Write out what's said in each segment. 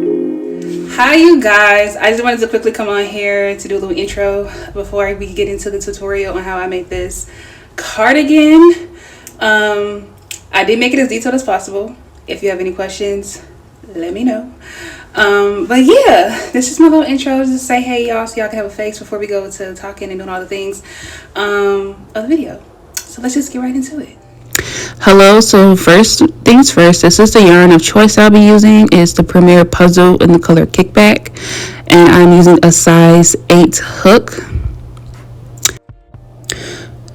Hi you guys, I just wanted to quickly come on here to do a little intro before we get into the tutorial on how I made this cardigan. I did make it as detailed as possible. If you have any questions, let me know. But yeah, this is my little intro just to say hey y'all, so y'all can have a face before we go to talking and doing all the things of the video. So let's just get right into it. Hello, so first things first, this is the yarn of choice I'll be using. It's the Premier Puzzle in the color Kickback, and I'm using a size 8 hook.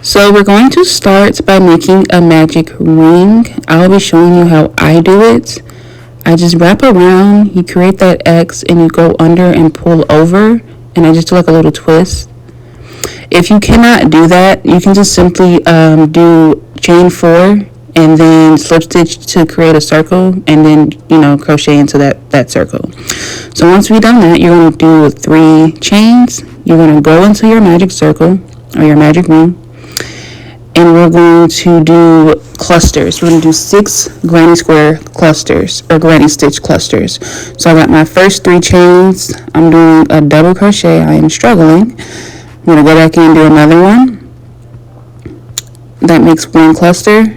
So we're going to start by making a magic ring. I'll be showing you how I do it. I just wrap around, you create that X, and you go under and pull over, and I just do like a little twist. If you cannot do that, you can just simply do chain 4 and then slip stitch to create a circle, and then crochet into that circle. So once we've done that, you're going to do 3 chains. You're going to go into your magic circle or your magic ring, and we're going to do clusters. We're going to do 6 granny square clusters or granny stitch clusters. So I got my first 3 chains. I'm doing a double crochet. I am struggling. I'm going to go back in and do another one. That makes 1 cluster.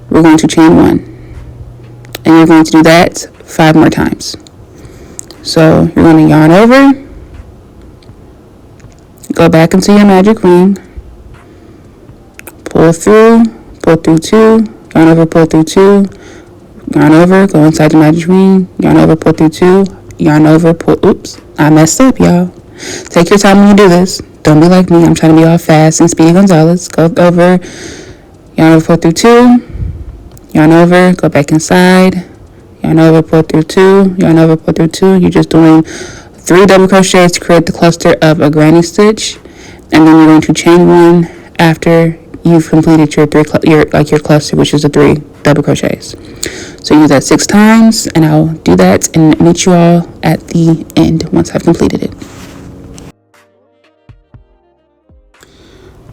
We're going to chain 1. And you're going to do that 5 more times. So you're going to yarn over. Go back into your magic ring. Pull through 2. Yarn over, pull through 2. Yarn over, go inside the magic ring. Yarn over, pull through 2. Yarn over, pull. Oops, I messed up, y'all. Take your time when you do this. Don't be like me. I'm trying to be all fast and Speedy Gonzalez. Go over, yarn over, pull through 2. Yarn over, go back inside. Yarn over, pull through 2. Yarn over, pull through 2. You're just doing 3 double crochets to create the cluster of a granny stitch, and then you're going to chain 1 after you've completed your cluster, which is the 3 double crochets. So you do that 6 times, and I'll do that and meet you all at the end once I've completed it.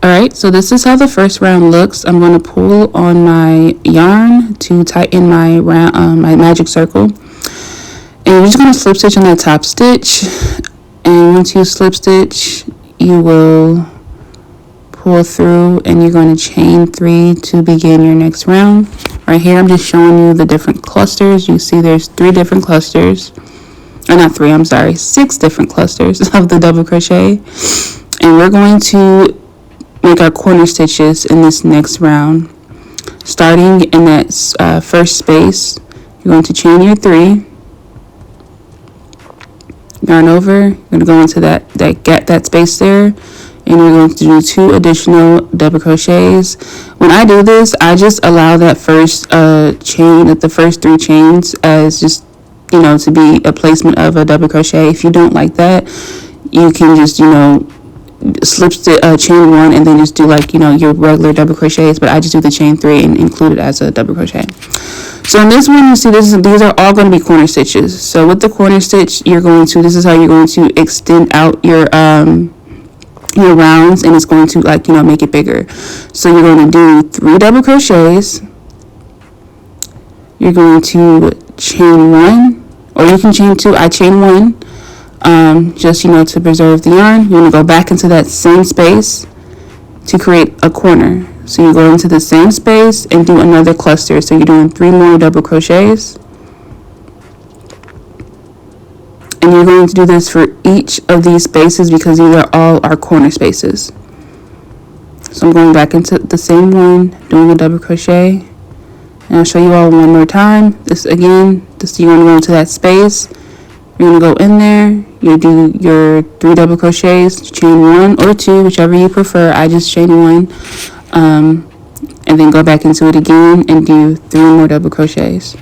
Alright, so this is how the first round looks. I'm going to pull on my yarn to tighten my my magic circle. And you're just going to slip stitch on that top stitch. And once you slip stitch, you will pull through and you're going to chain 3 to begin your next round. Right here, I'm just showing you the different clusters. You see there's 3 different clusters. Or not 3, I'm sorry, 6 different clusters of the double crochet. And we're going to make our corner stitches in this next round. Starting in that first space, you're going to chain your 3, yarn over, you're going to go into that space there, and you're going to do 2 additional double crochets. When I do this, I just allow that first chain, the first 3 chains, as just to be a placement of a double crochet. If you don't like that, you can just slip chain 1 and then just do your regular double crochets, but I just do the chain 3 and include it as a double crochet. So in this one, you see these are all going to be corner stitches. So with the corner stitch, this is how you're going to extend out your rounds, and it's going to make it bigger. So you're going to do 3 double crochets. You're going to chain 1, or you can chain 2. I chain 1. Just to preserve the yarn. You're going to go back into that same space to create a corner. So you go into the same space and do another cluster. So you're doing 3 more double crochets, and you're going to do this for each of these spaces because these are all our corner spaces. So I'm going back into the same one, doing a double crochet, and I'll show you all one more time. You're going to go into that space. You're going to go in there, you do your 3 double crochets, chain 1 or 2, whichever you prefer. I just chain 1, and then go back into it again and do 3 more double crochets.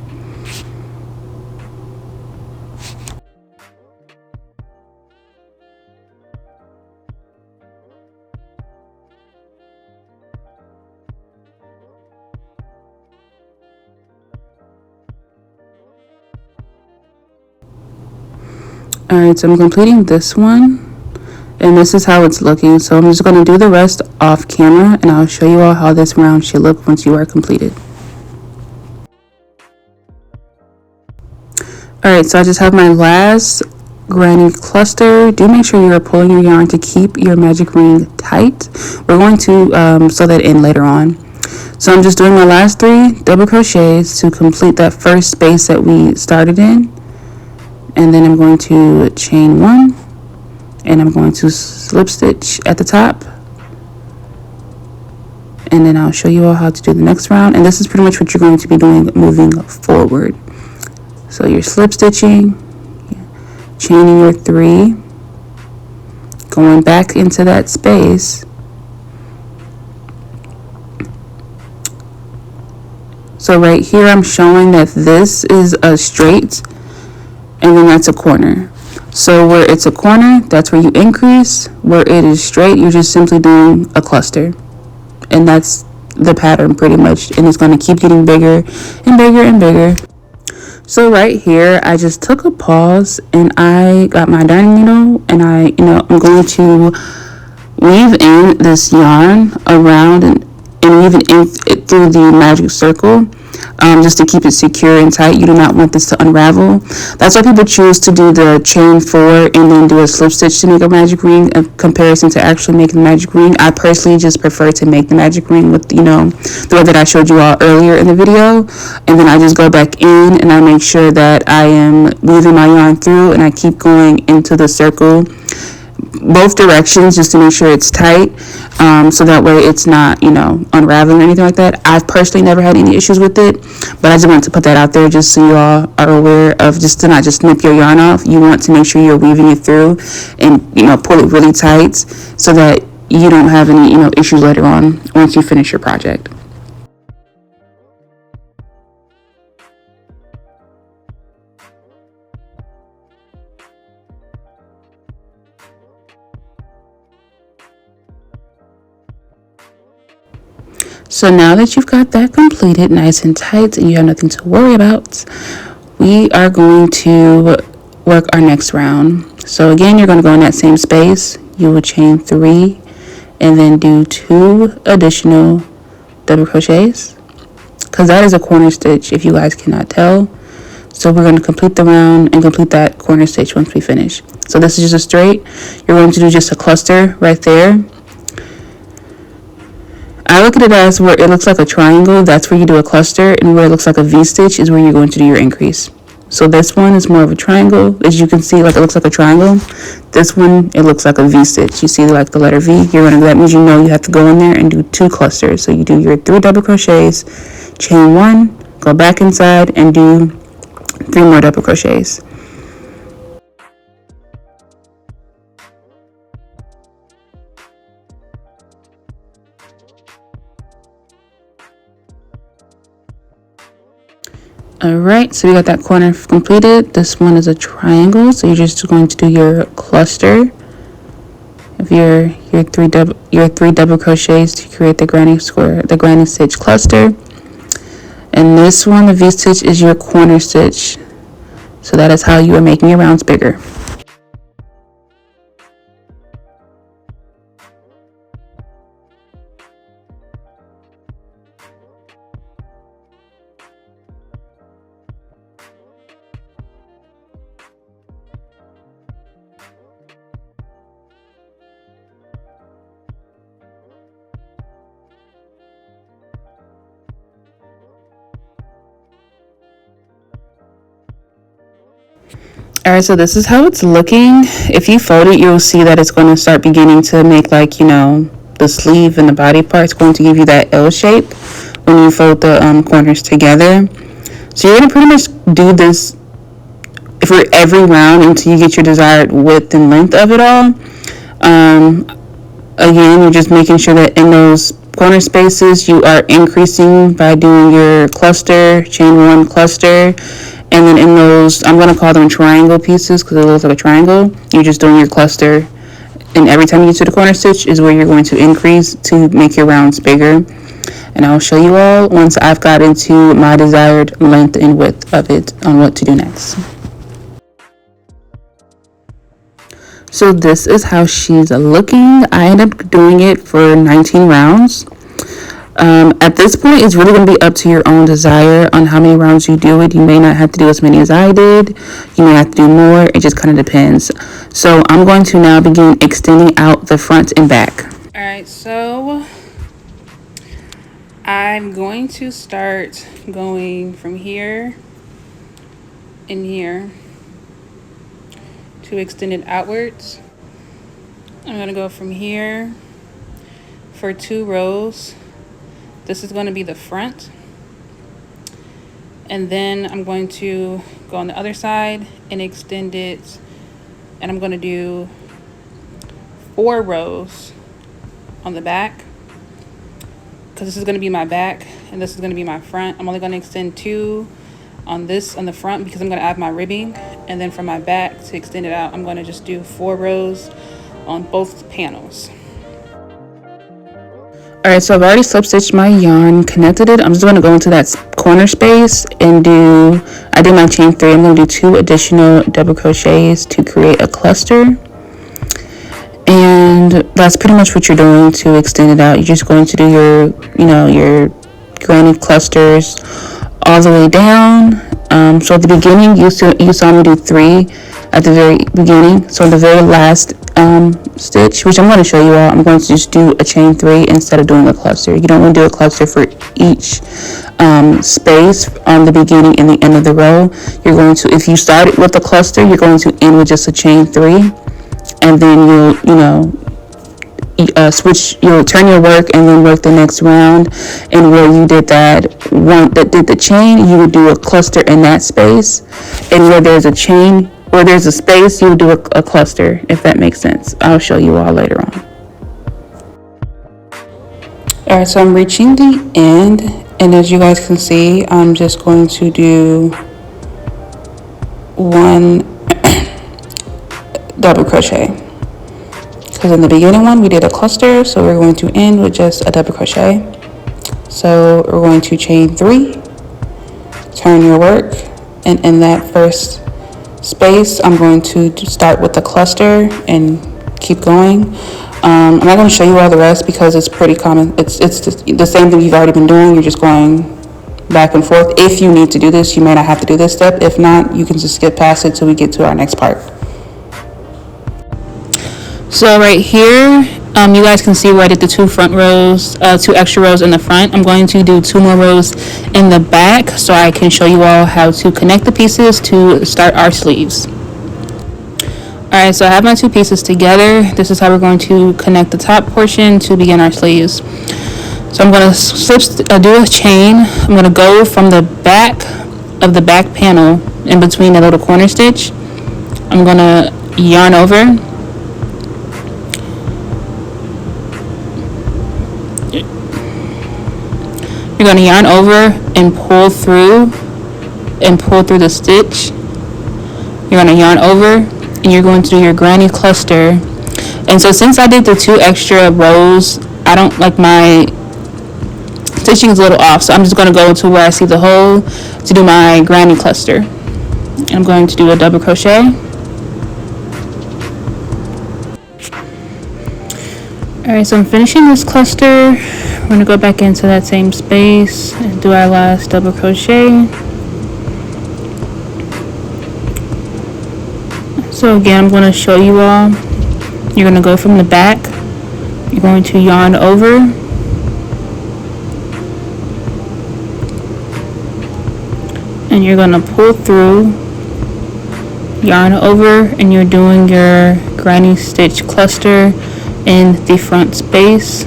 Alright, so I'm completing this one, and this is how it's looking. So I'm just going to do the rest off camera, and I'll show you all how this round should look once you are completed. Alright, so I just have my last granny cluster. Do make sure you are pulling your yarn to keep your magic ring tight. We're going to sew that in later on. So I'm just doing my last 3 double crochets to complete that first space that we started in. And then I'm going to chain 1 and I'm going to slip stitch at the top. And then I'll show you all how to do the next round. And this is pretty much what you're going to be doing moving forward. So you're slip stitching, chaining your 3, going back into that space. So right here I'm showing that this is a straight and then that's a corner. So where it's a corner, that's where you increase. Where it is straight, you're just simply doing a cluster. And that's the pattern pretty much. And it's going to keep getting bigger and bigger and bigger. So right here, I just took a pause and I got my darning needle and I'm going to weave in this yarn around and weave it in through the magic circle, just to keep it secure and tight. You do not want this to unravel. That's why people choose to do the chain 4 and then do a slip stitch to make a magic ring in comparison to actually making the magic ring. I personally just prefer to make the magic ring with, the way that I showed you all earlier in the video. And then I just go back in and I make sure that I am weaving my yarn through and I keep going into the circle both directions just to make sure it's tight, so that way it's not unraveling or anything like that. I've personally never had any issues with it, but I just want to put that out there just so you all are aware of, just to not just snip your yarn off. You want to make sure you're weaving it through and pull it really tight so that you don't have any issues later on once you finish your project. So now that you've got that completed nice and tight and you have nothing to worry about, we are going to work our next round. So again, you're going to go in that same space. You will chain 3 and then do 2 additional double crochets, because that is a corner stitch if you guys cannot tell. So we're going to complete the round and complete that corner stitch once we finish. So this is just a straight. You're going to do just a cluster right there. I look at it as where it looks like a triangle, that's where you do a cluster, and where it looks like a V-stitch is where you're going to do your increase. So this one is more of a triangle. As you can see, like it looks like a triangle. This one, it looks like a V-stitch. You see like the letter V, that means you have to go in there and do 2 clusters. So you do your 3 double crochets, chain 1, go back inside and do 3 more double crochets. Alright, so we got that corner completed. This one is a triangle, so you're just going to do your cluster of your 3 double crochets to create the granny stitch cluster. And this one, the V stitch, is your corner stitch. So that is how you are making your rounds bigger. Alright, so this is how it's looking. If you fold it, you'll see that it's going to start beginning to make the sleeve and the body part. It's going to give you that L shape when you fold the corners together. So you're going to pretty much do this for every round until you get your desired width and length of it all. Again, you're just making sure that in those corner spaces you are increasing by doing your cluster, chain 1 cluster. And then in those, I'm going to call them triangle pieces because it looks like a triangle. You're just doing your cluster. And every time you get to the corner stitch is where you're going to increase to make your rounds bigger. And I'll show you all once I've got into my desired length and width of it on what to do next. So this is how she's looking. I ended up doing it for 19 rounds. At this point, it's really going to be up to your own desire on how many rounds you do it. You may not have to do as many as I did. You may have to do more. It just kind of depends. So I'm going to now begin extending out the front and back. All right, so I'm going to start going from here and here to extend it outwards. I'm going to go from here for 2 rows. This is going to be the front. And then I'm going to go on the other side and extend it. And I'm going to do 4 rows on the back, because this is going to be my back and this is going to be my front. I'm only going to extend 2 on this on the front because I'm going to add my ribbing, and then from my back to extend it out, I'm going to just do 4 rows on both panels. All right, so I've already slip stitched my yarn, connected it. I'm just going to go into that corner space and I did my chain 3. I'm going to do 2 additional double crochets to create a cluster. And that's pretty much what you're doing to extend it out. You're just going to do your granny clusters all the way down. So at the beginning, you saw me do 3 at the very beginning. So the very last stitch, which I'm going to show you all, I'm going to just do a chain 3 instead of doing a cluster. You don't want to do a cluster for each space on the beginning and the end of the row. You're going to, if you started with a cluster, you're going to end with just a chain 3. And then you'll turn your work and then work the next round. And where you did that one that did the chain, you would do a cluster in that space. And where there's a chain, where there's a space, you would do a cluster, if that makes sense. I'll show you all later on. All right, so I'm reaching the end, and as you guys can see, I'm just going to do 1 double crochet, because in the beginning one we did a cluster, so we're going to end with just a double crochet. So we're going to chain 3, turn your work, and in that first space I'm going to start with the cluster and keep going. I'm not going to show you all the rest because it's pretty common. It's just the same thing you've already been doing. You're just going back and forth. If you need to do this, you may not have to do this step. If not, you can just skip past it till we get to our next part. So right here, you guys can see where I did the 2 front rows, 2 extra rows in the front. I'm going to do 2 more rows in the back so I can show you all how to connect the pieces to start our sleeves. Alright, so I have my 2 pieces together. This is how we're going to connect the top portion to begin our sleeves. So I'm going to do a chain. I'm going to go from the back of the back panel in between the little corner stitch. I'm going to yarn over. You're going to yarn over and pull through the stitch. You're going to yarn over and you're going to do your granny cluster. And so since I did the 2 extra rows, I don't like my stitching is a little off, so I'm just going to go to where I see the hole to do my granny cluster. And I'm going to do a double crochet. Alright, so I'm finishing this cluster. We're going to go back into that same space and do our last double crochet. So again, I'm going to show you all. You're going to go from the back. You're going to yarn over. And you're going to pull through, yarn over, and you're doing your granny stitch cluster in the front space.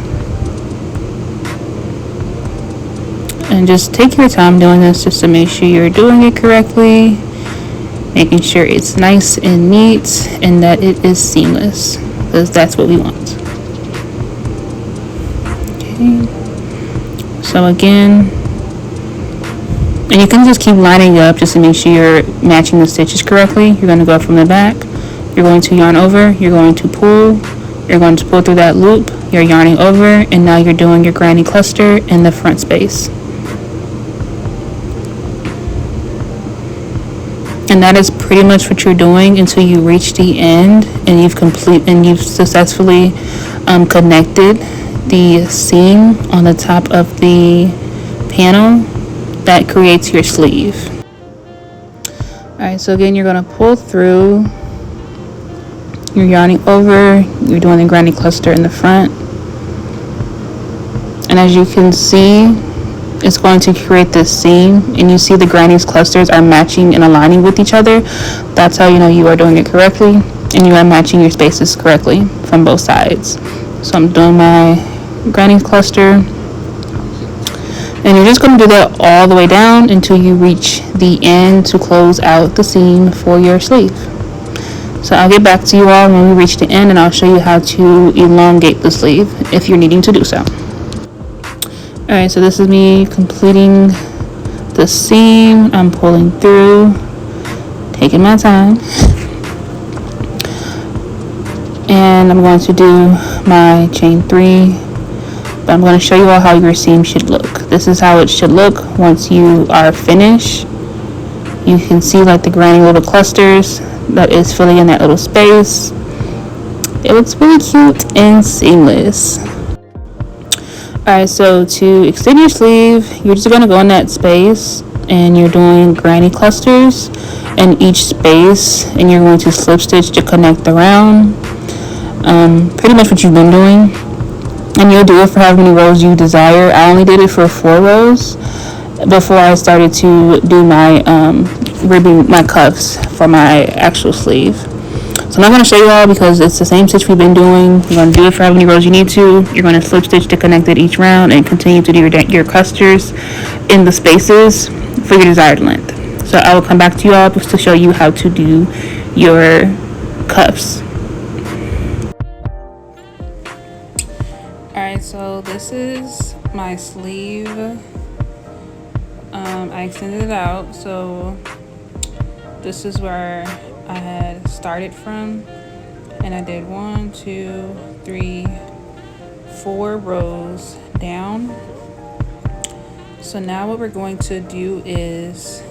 And just take your time doing this just to make sure you're doing it correctly, making sure it's nice and neat and that it is seamless, because that's what we want. Okay, so again, and you can just keep lining up just to make sure you're matching the stitches correctly. You're going to go from the back, you're going to yarn over, you're going to pull, you're going to pull through that loop, you're yarning over, and now you're doing your granny cluster in the front space. And that is pretty much what you're doing until you reach the end and you've successfully connected the seam on the top of the panel that creates your sleeve. Alright, so again, you're going to pull through, you're yarning over, you're doing the granny cluster in the front, and as you can see, it's going to create this seam, and you see the granny's clusters are matching and aligning with each other. That's how you know you are doing it correctly and you are matching your spaces correctly from both sides. So I'm doing my granny cluster, and you're just going to do that all the way down until you reach the end to close out the seam for your sleeve. So I'll get back to you all when we reach the end, and I'll show you how to elongate the sleeve if you're needing to do so. Alright, so this is me completing the seam. I'm pulling through, taking my time, and I'm going to do my chain 3, but I'm going to show you all how your seam should look. This is how it should look once you are finished. You can see like the granny little clusters that is filling in that little space. It looks really cute and seamless. Alright, so to extend your sleeve, you're just going to go in that space and you're doing granny clusters in each space, and you're going to slip stitch to connect the round. Pretty much what you've been doing, and you'll do it for how many rows you desire. I only did it for 4 rows before I started to do my ribbing my cuffs for my actual sleeve. So I'm not going to show you all because it's the same stitch we've been doing. You're going to do it for how many rows you need to. You're going to slip stitch to connect it each round and continue to do your clusters in the spaces for your desired length. So I will come back to you all to show you how to do your cuffs. Alright, so this is my sleeve. I extended it out, so this is where I had started from, and I did 1, 2, 3, 4 rows down. So now what we're going to do is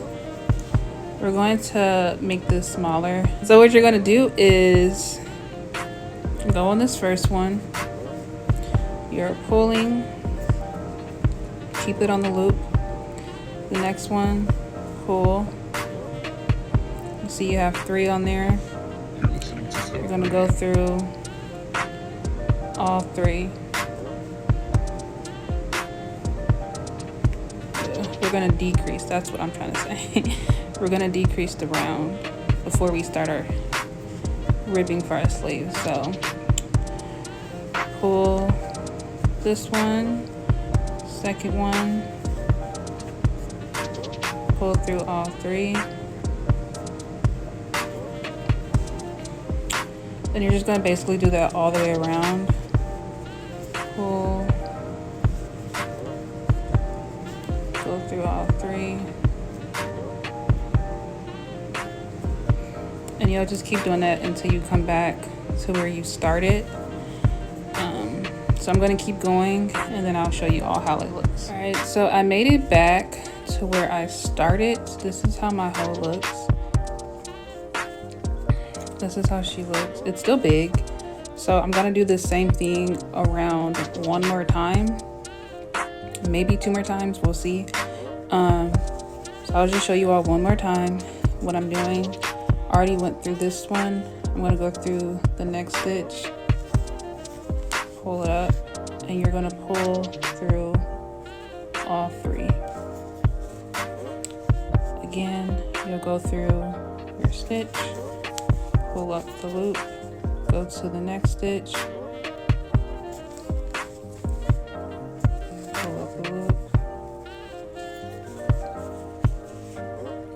we're going to make this smaller. So what you're going to do is go on this first one, you're pulling, keep it on the loop. The next one, pull. You see you have 3 on there. You're going to go through all 3. We're going to decrease, that's what I'm trying to say. We're going to decrease the round before we start our ribbing for our sleeve. So pull this one, second one, pull through all 3. Then you're just going to basically do that all the way around. Pull, go through all 3. And you'll just keep doing that until you come back to where you started. So I'm going to keep going, and then I'll show you all how it looks. Alright, so I made it back to where I started. This is how my hoe looks. This is how she looks. It's still big, so I'm gonna do the same thing around 1 more time, maybe 2 more times, we'll see. So I'll just show you all 1 more time what I'm doing. I already went through this one. I'm gonna go through the next stitch, pull it up, and you're gonna pull through all 3. Again, you'll go through your stitch, pull up the loop, go to the next stitch, pull up the loop,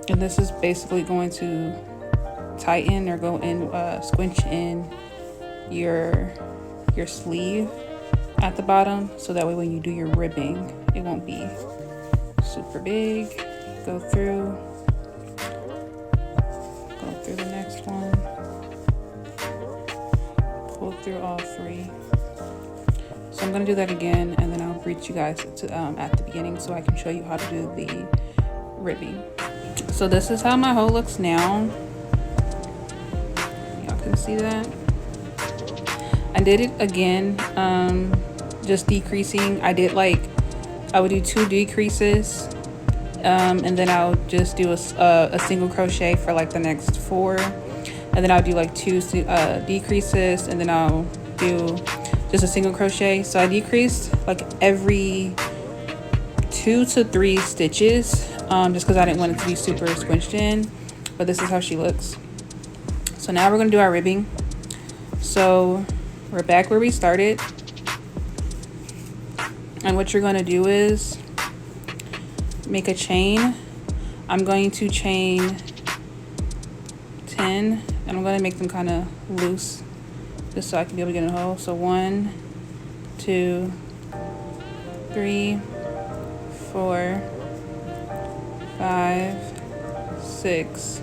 and this is basically going to tighten or go in, squinch in your sleeve at the bottom, so that way when you do your ribbing it won't be super big. Go through the next one, pull through all 3. So I'm going to do that again, and then I'll reach you guys to at the beginning so I can show you how to do the ribbing. So this is how my hoe looks now. Y'all can see that. I did it again just decreasing. I would do 2 decreases, and then I'll just do a single crochet for like the next 4, and then I'll do like 2 decreases, and then I'll do just a single crochet. So I decreased like every 2 to 3 stitches, just because I didn't want it to be super squinched in. But this is how she looks. So now we're going to do our ribbing. So we're back where we started, and what you're going to do is make a chain. I'm going to chain 10, and I'm going to make them kind of loose just so I can be able to get in a hole. So 1, 2, 3, 4, 5, 6,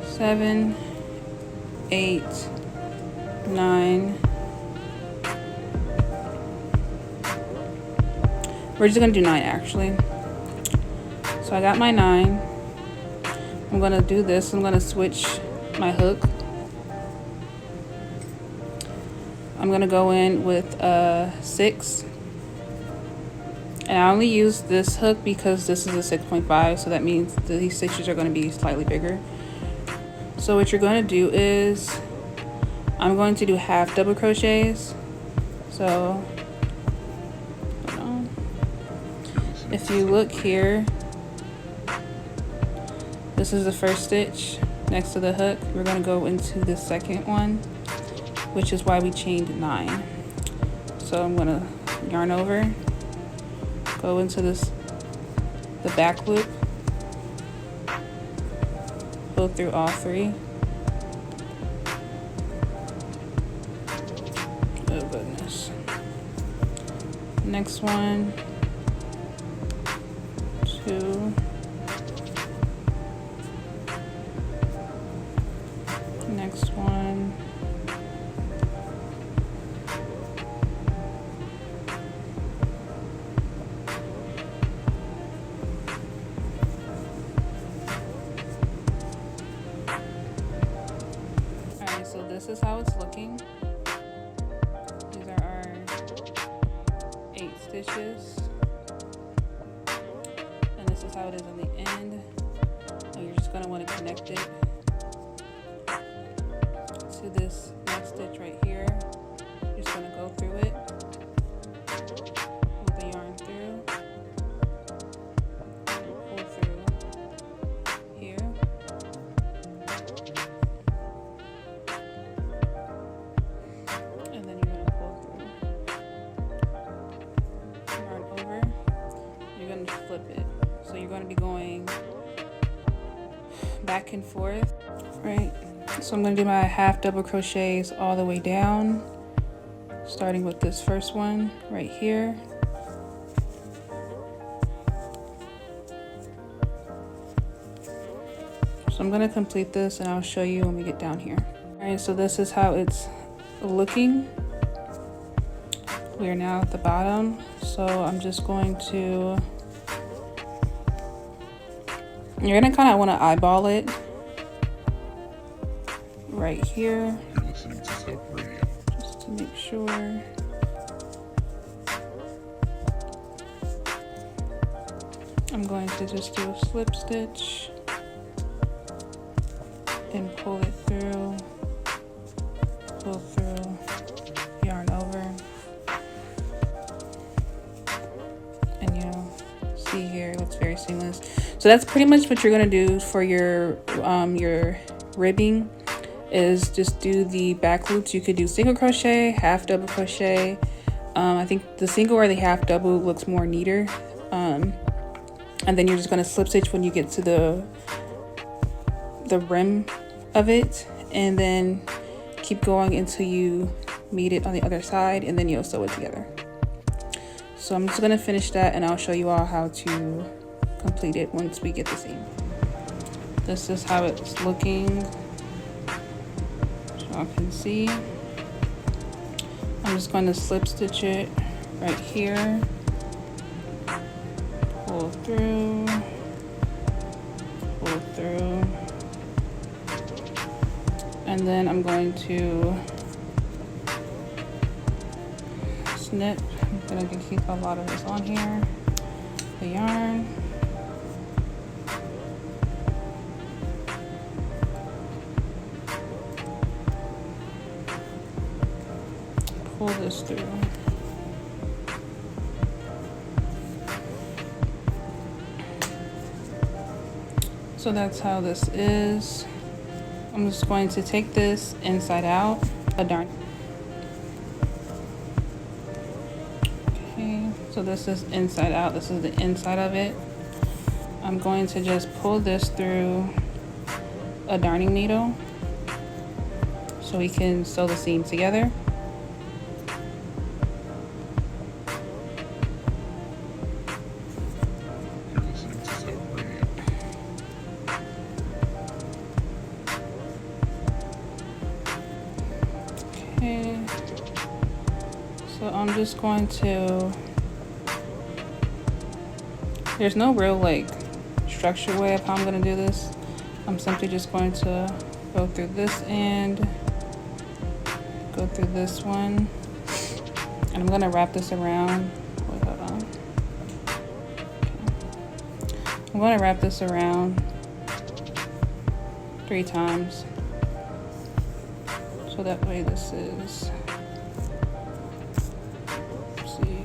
7, 8, 9. We're just gonna do 9 actually. So I got my 9. I'm gonna do this. I'm gonna switch my hook. I'm gonna go in with 6. And I only use this hook because this is a 6.5, so that means that these stitches are gonna be slightly bigger. So what you're gonna do is, I'm going to do half double crochets. So if you look here, this is the first stitch next to the hook. We're going to go into the second one, which is why we chained 9. So I'm going to yarn over, go into the back loop, go through all 3. Oh goodness. Next one, 2, next one, alright, so this is how it's looking. These are our 8 stitches. This is how it is on the end. And you're just going to want to connect it to this next stitch right here. You're just going to go through it, pull the yarn through, pull through here, and then you're going to pull through, yarn over, you're going to flip it. So you're going to be going back and forth, right? So I'm going to do my half double crochets all the way down, starting with this first one right here. So I'm going to complete this and I'll show you when we get down here. All right, so this is how it's looking. We are now at the bottom, so I'm just going to, you're gonna kind of want to eyeball it right here, just to make sure. I'm going to just do a slip stitch and pull it through, pull through, yarn over, and see here, it looks very seamless. So that's pretty much what you're going to do for your ribbing, is just do the back loops. You could do single crochet, half double crochet. I think the single or the half double looks more neater. And then you're just going to slip stitch when you get to the rim of it, and then keep going until you meet it on the other side, and then you'll sew it together. So I'm just going to finish that and I'll show you all how to complete it once we get the seam. This is how it's looking, so y'all can see. I'm just going to slip stitch it right here, pull through, and And then I'm going to snip. I'm gonna keep a lot of this on here. The yarn. Pull this through. So that's how this is. I'm just going to take this inside out, okay, so this is inside out, this is the inside of it. I'm going to just pull this through a darning needle so we can sew the seam together. Okay, so I'm just going to, there's no real like structured way of how I'm going to do this. I'm simply just going to go through this end, go through this one, and I'm going to wrap this around. Wait, hold on. Okay. I'm going to wrap this around 3 times. So that way this is, let's see,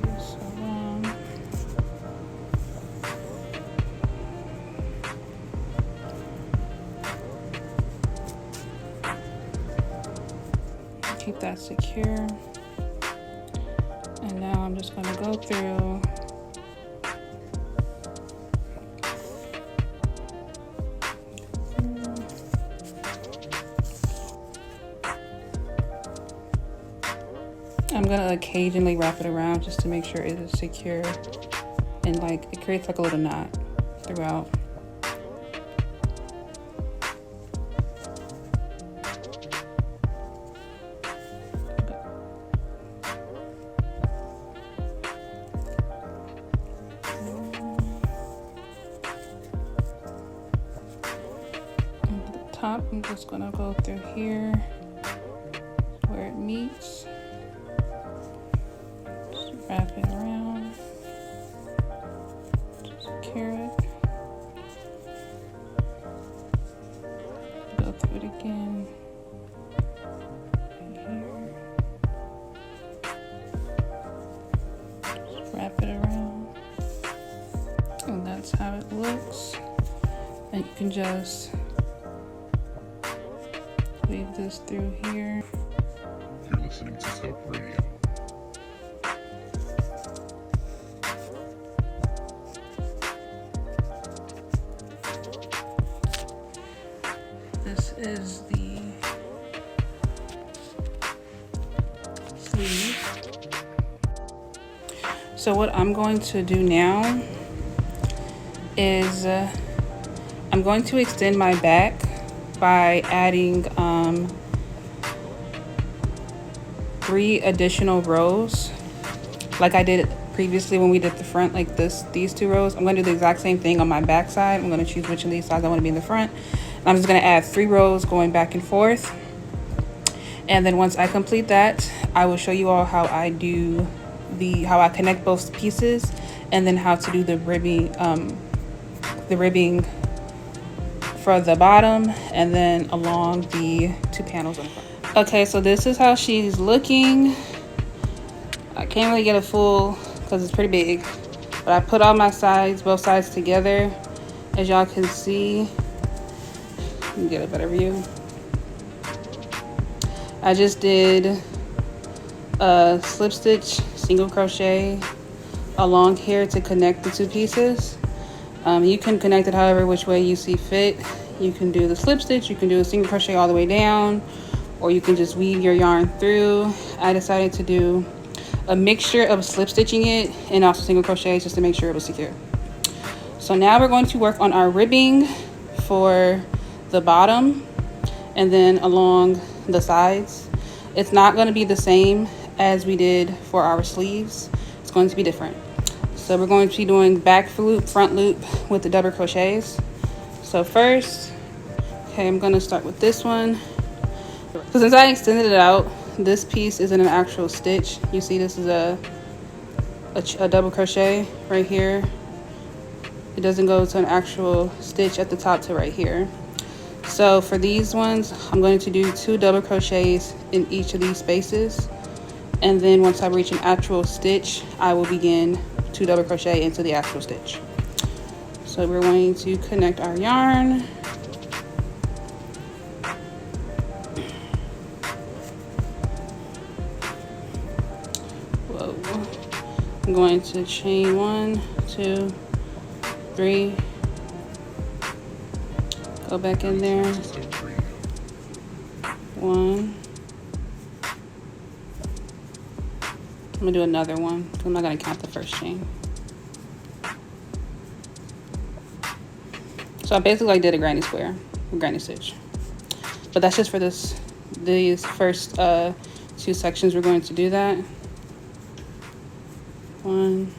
so keep that secure. And now I'm just going to go through I'm gonna occasionally wrap it around just to make sure it is secure and like it creates like a little knot throughout. And at the top, I'm just gonna go through here where it meets. Wrap it around, secure it, go through it again, right here, just wrap it around, and that's how it looks. And you can just weave this through here. You're listening to Soap Radio. This is the sleeve. So what I'm going to do now is I'm going to extend my back by adding 3 additional rows like I did previously when we did the front, like these 2 rows. I'm going to do the exact same thing on my back side. I'm going to choose which of these sides I want to be in the front. I'm just going to add 3 rows going back and forth, and then once I complete that, I will show you all how I do how I connect both pieces, and then how to do the ribbing for the bottom and then along the 2 panels on the front. Okay, so this is how she's looking. I can't really get a full because it's pretty big, but I put all my sides, both sides together, as y'all can see. Let me get a better view. I just did a slip stitch, single crochet along here to connect the 2 pieces. You can connect it however which way you see fit. You can do the slip stitch, you can do a single crochet all the way down, or you can just weave your yarn through. I decided to do a mixture of slip stitching it and also single crochets just to make sure it was secure. So now we're going to work on our ribbing for the bottom and then along the sides. It's not going to be the same as we did for our sleeves. It's going to be different. So we're going to be doing back loop, front loop with the double crochets. So first, okay, I'm going to start with this one. So since I extended it out, this piece isn't an actual stitch. You see this is a double crochet right here. It doesn't go to an actual stitch at the top to right here. So for these ones, I'm going to do 2 double crochets in each of these spaces. And then once I reach an actual stitch, I will begin to double crochet into the actual stitch. So we're going to connect our yarn. Whoa. I'm going to chain 1, 2, 3. Go back in there. 1. I'm gonna do another one. I'm not gonna count the first chain. So I basically like did a granny square, a granny stitch. But that's just for these first 2 sections. We're going to do that. 1,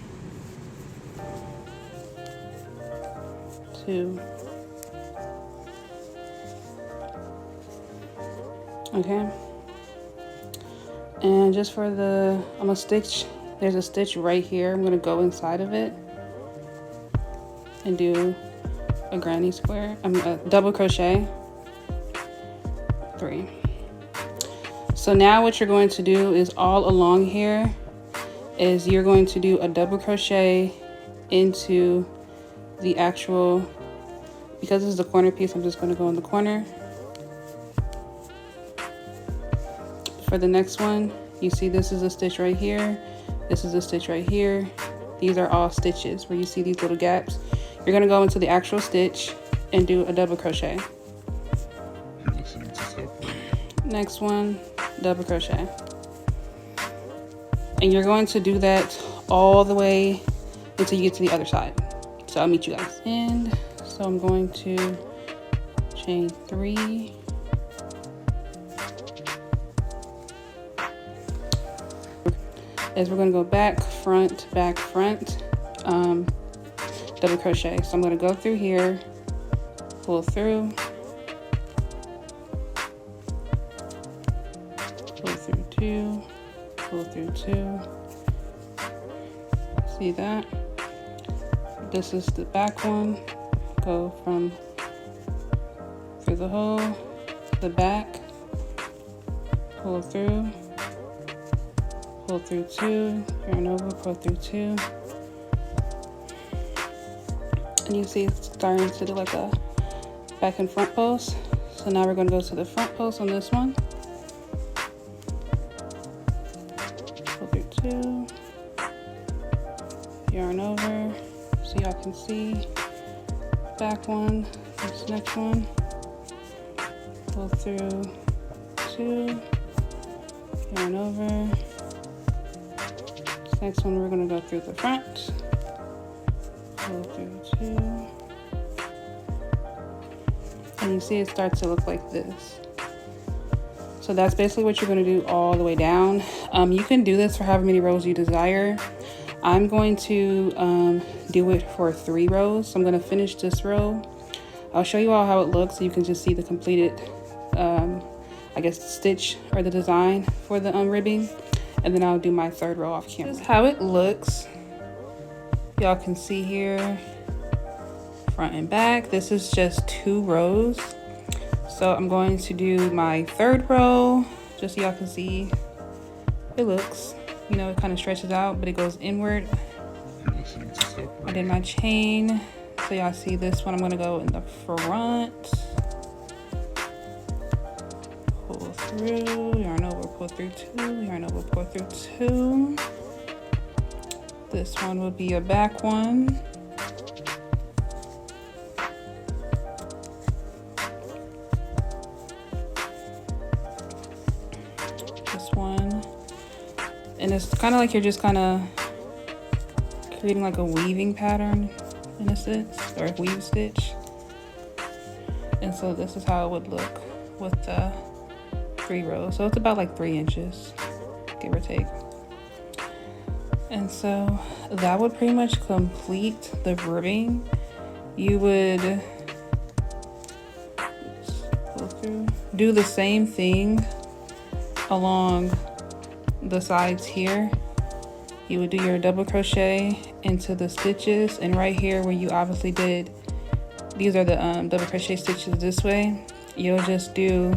2. Okay. And just for the, I'm gonna stitch, there's a stitch right here. I'm gonna go inside of it and do a granny square, a double crochet, 3. So now what you're going to do is all along here is you're going to do a double crochet into the actual, because this is the corner piece, I'm just going to go in the corner. For the next one, you see this is a stitch right here, this is a stitch right here. These are all stitches where you see these little gaps. You're going to go into the actual stitch and do a double crochet. You're listening to self-reading. Next one, double crochet. And you're going to do that all the way until you get to the other side. So I'll meet you guys. And so I'm going to chain 3. Is we're going to go back, front, double crochet. So I'm going to go through here, pull through, 2, pull through 2. See that? This is the back one. Go from through the hole, the back, pull through 2, yarn over, pull through 2. And you see it's starting to do like a back and front post. So now we're going to go to the front post on this one. Pull through 2, yarn over, so y'all can see. Back one, this next one. Pull through 2, yarn over. This next one we're going to go through the front. Pull through 2. And you see it starts to look like this. So that's basically what you're going to do all the way down. You can do this for however many rows you desire. I'm going to do it for 3 rows. So I'm going to finish this row. I'll show you all how it looks so you can just see the completed, I guess, stitch or the design for the ribbing. And then I'll do my 3rd row off camera. This is how it looks. Y'all can see here, front and back. This is just 2 rows. So I'm going to do my 3rd row, just so y'all can see it looks, you know, it kind of stretches out, but it goes inward. You're listening to self-reading. I did my chain, so y'all see this one. I'm going to go in the front, pull through, yarn over, pull through 2, yarn over, pull through 2. This one will be a back one. This one. And it's kind of like you're just kind of creating like a weaving pattern in a sense, or a weave stitch. And so this is how it would look with the 3 rows. So it's about like 3 inches, give or take. And so that would pretty much complete the ribbing. You would pull through. Do the same thing along the sides here. You would do your double crochet into the stitches, and right here where you obviously did, these are the double crochet stitches this way. You'll just do,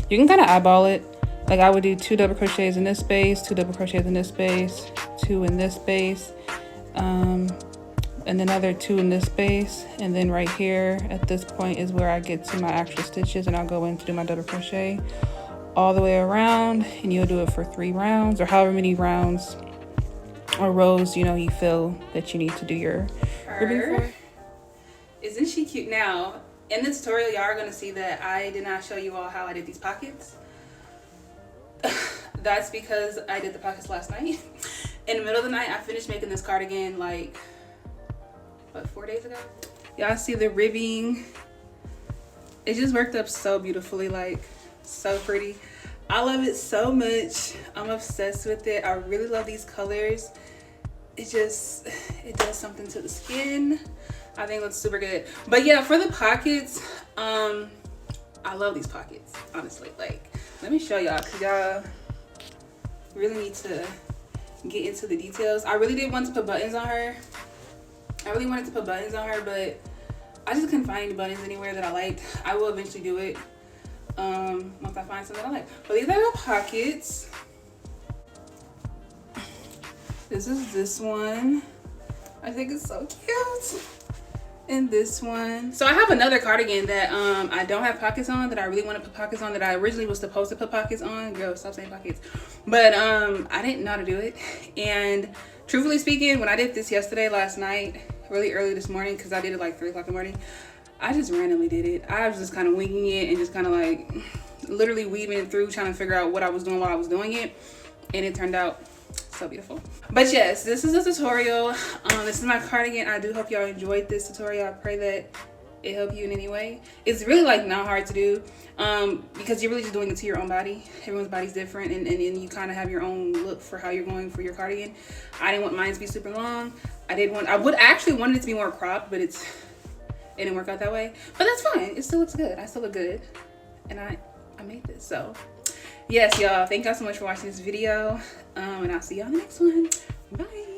you can kind of eyeball it. Like I would do 2 double crochets in this space, 2 double crochets in this space, 2 in this space, and another 2 in this space, and then right here at this point is where I get to my actual stitches, and I'll go in to do my double crochet all the way around, and you'll do it for 3 rounds or however many rounds or rows you feel that you need to do your ribbon for. Isn't she cute? Now in the tutorial y'all are going to see that I did not show you all how I did these pockets. That's because I did the pockets last night. In the middle of the night, I finished making this cardigan like, what, 4 days ago? Y'all see the ribbing? It just worked up so beautifully, like so pretty. I love it so much. I'm obsessed with it. I really love these colors. It does something to the skin. I think it looks super good. But yeah, for the pockets, I love these pockets, honestly. Like, let me show y'all, because y'all really need to get into the details. I really did want to put buttons on her. I really wanted to put buttons on her, but I just couldn't find any buttons anywhere that I liked. I will eventually do it once I find something I like. But these are the pockets. This is this one. I think it's so cute. And this one. So I have another cardigan that I don't have pockets on, that I really want to put pockets on, that I originally was supposed to put pockets on. Girl, stop saying pockets. But I didn't know how to do it. And truthfully speaking, when I did this last night, really early this morning, because I did it like 3 o'clock in the morning, I just randomly did it. I was just kind of winging it and just kind of like literally weaving it through, trying to figure out what I was doing while I was doing it. And it turned out so beautiful. But yes, this is a tutorial. This is my cardigan. I do hope y'all enjoyed this tutorial. I pray that it helped you in any way. It's really like not hard to do because you're really just doing it to your own body. Everyone's body's different, and you kind of have your own look for how you're going for your cardigan. I didn't want mine to be super long. I would actually wanted it to be more cropped, but it didn't work out that way. But that's fine. It still looks good. I still look good, and I made this. So yes, y'all, thank y'all so much for watching this video, and I'll see y'all in the next one. Bye.